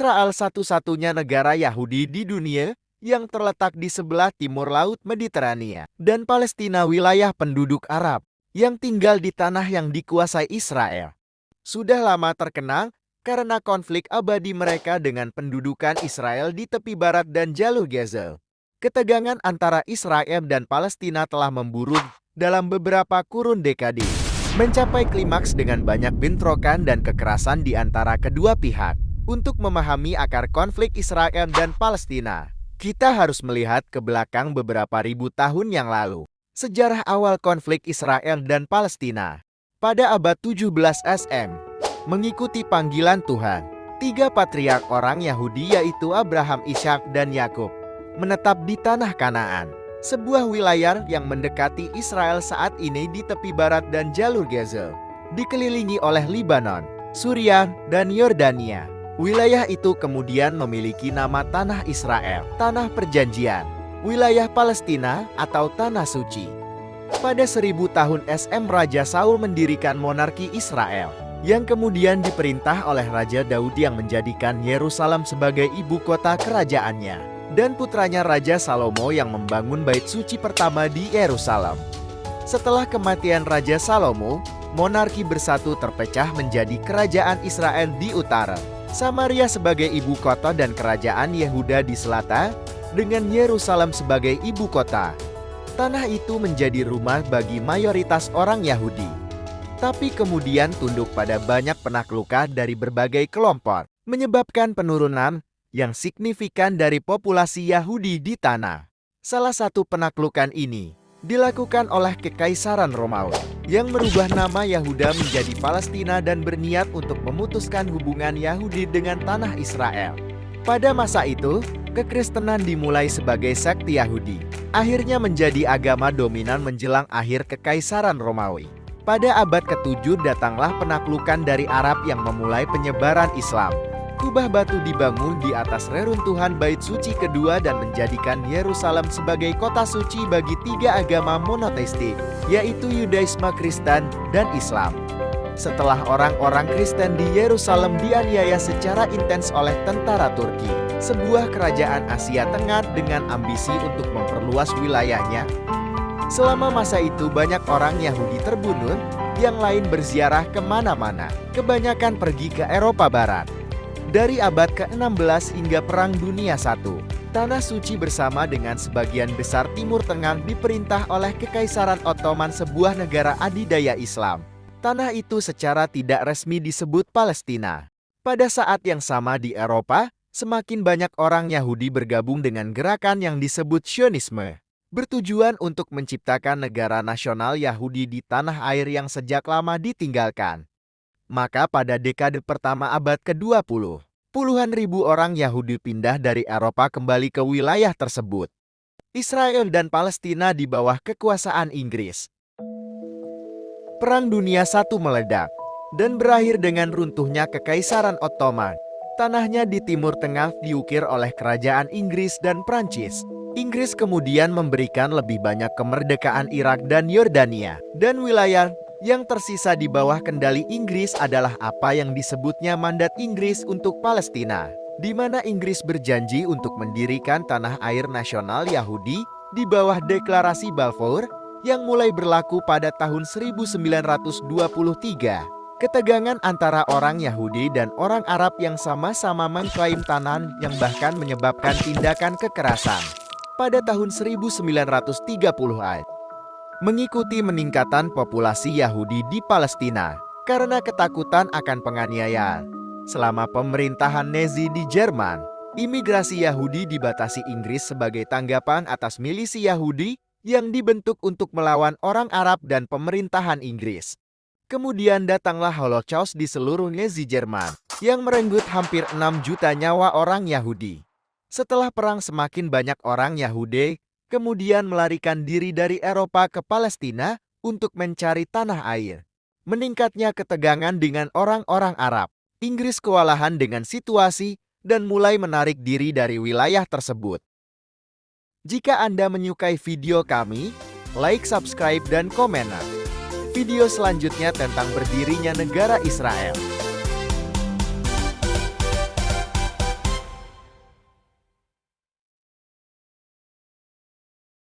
Israel satu-satunya negara Yahudi di dunia yang terletak di sebelah timur Laut Mediterania, dan Palestina wilayah penduduk Arab yang tinggal di tanah yang dikuasai Israel. Sudah lama terkenal karena konflik abadi mereka dengan pendudukan Israel di tepi barat dan jalur Gaza. Ketegangan antara Israel dan Palestina telah memburuk dalam beberapa kurun dekade, mencapai klimaks dengan banyak bentrokan dan kekerasan di antara kedua pihak. Untuk memahami akar konflik Israel dan Palestina, kita harus melihat ke belakang beberapa ribu tahun yang lalu. Sejarah awal konflik Israel dan Palestina. Pada abad 17 SM, mengikuti panggilan Tuhan, 3 patriark orang Yahudi yaitu Abraham, Ishak, dan Yakub menetap di tanah Kanaan, sebuah wilayah yang mendekati Israel saat ini di tepi barat dan jalur Gaza, dikelilingi oleh Lebanon, Suriah, dan Yordania. Wilayah itu kemudian memiliki nama Tanah Israel, Tanah Perjanjian, Wilayah Palestina, atau Tanah Suci. Pada 1000 tahun SM, Raja Saul mendirikan monarki Israel, yang kemudian diperintah oleh Raja Daud yang menjadikan Yerusalem sebagai ibu kota kerajaannya, dan putranya Raja Salomo yang membangun bait suci pertama di Yerusalem. Setelah kematian Raja Salomo, monarki bersatu terpecah menjadi Kerajaan Israel di utara, Samaria sebagai ibu kota dan Kerajaan Yehuda di selatan, dengan Yerusalem sebagai ibu kota. Tanah itu menjadi rumah bagi mayoritas orang Yahudi, tapi kemudian tunduk pada banyak penaklukan dari berbagai kelompok, menyebabkan penurunan yang signifikan dari populasi Yahudi di tanah. Salah satu penaklukan ini dilakukan oleh Kekaisaran Romawi yang merubah nama Yahuda menjadi Palestina dan berniat untuk memutuskan hubungan Yahudi dengan tanah Israel. Pada masa itu, kekristenan dimulai sebagai sekte Yahudi, akhirnya menjadi agama dominan menjelang akhir Kekaisaran Romawi. Pada abad ke-7 datanglah penaklukan dari Arab yang memulai penyebaran Islam. Kubah batu dibangun di atas reruntuhan bait suci kedua dan menjadikan Yerusalem sebagai kota suci bagi 3 agama monoteistik, yaitu Yudaisme, Kristen, dan Islam. Setelah orang-orang Kristen di Yerusalem dianiaya secara intens oleh tentara Turki, sebuah kerajaan Asia Tengah dengan ambisi untuk memperluas wilayahnya. Selama masa itu banyak orang Yahudi terbunuh, yang lain berziarah kemana-mana, kebanyakan pergi ke Eropa Barat. Dari abad ke-16 hingga Perang Dunia I, Tanah Suci bersama dengan sebagian besar Timur Tengah diperintah oleh Kekaisaran Ottoman, sebuah negara adidaya Islam. Tanah itu secara tidak resmi disebut Palestina. Pada saat yang sama di Eropa, semakin banyak orang Yahudi bergabung dengan gerakan yang disebut Zionisme, bertujuan untuk menciptakan negara nasional Yahudi di tanah air yang sejak lama ditinggalkan. Maka pada dekade pertama abad ke-20, puluhan ribu orang Yahudi pindah dari Eropa kembali ke wilayah tersebut. Israel dan Palestina di bawah kekuasaan Inggris. Perang Dunia I meledak dan berakhir dengan runtuhnya Kekaisaran Ottoman. Tanahnya di Timur Tengah diukir oleh kerajaan Inggris dan Prancis. Inggris kemudian memberikan lebih banyak kemerdekaan Irak dan Yordania, dan wilayah yang tersisa di bawah kendali Inggris adalah apa yang disebutnya Mandat Inggris untuk Palestina, di mana Inggris berjanji untuk mendirikan tanah air nasional Yahudi di bawah Deklarasi Balfour yang mulai berlaku pada tahun 1923. Ketegangan antara orang Yahudi dan orang Arab yang sama-sama mengklaim tanah yang bahkan menyebabkan tindakan kekerasan pada tahun 1930-an. Mengikuti meningkatan populasi Yahudi di Palestina karena ketakutan akan penganiayaan. Selama pemerintahan Nazi di Jerman, imigrasi Yahudi dibatasi Inggris sebagai tanggapan atas milisi Yahudi yang dibentuk untuk melawan orang Arab dan pemerintahan Inggris. Kemudian datanglah Holocaust di seluruh Nazi Jerman yang merenggut hampir 6 juta nyawa orang Yahudi. Setelah perang, semakin banyak orang Yahudi kemudian melarikan diri dari Eropa ke Palestina untuk mencari tanah air. Meningkatnya ketegangan dengan orang-orang Arab, Inggris kewalahan dengan situasi dan mulai menarik diri dari wilayah tersebut. Jika Anda menyukai video kami, like, subscribe, dan komen. Video selanjutnya tentang berdirinya negara Israel.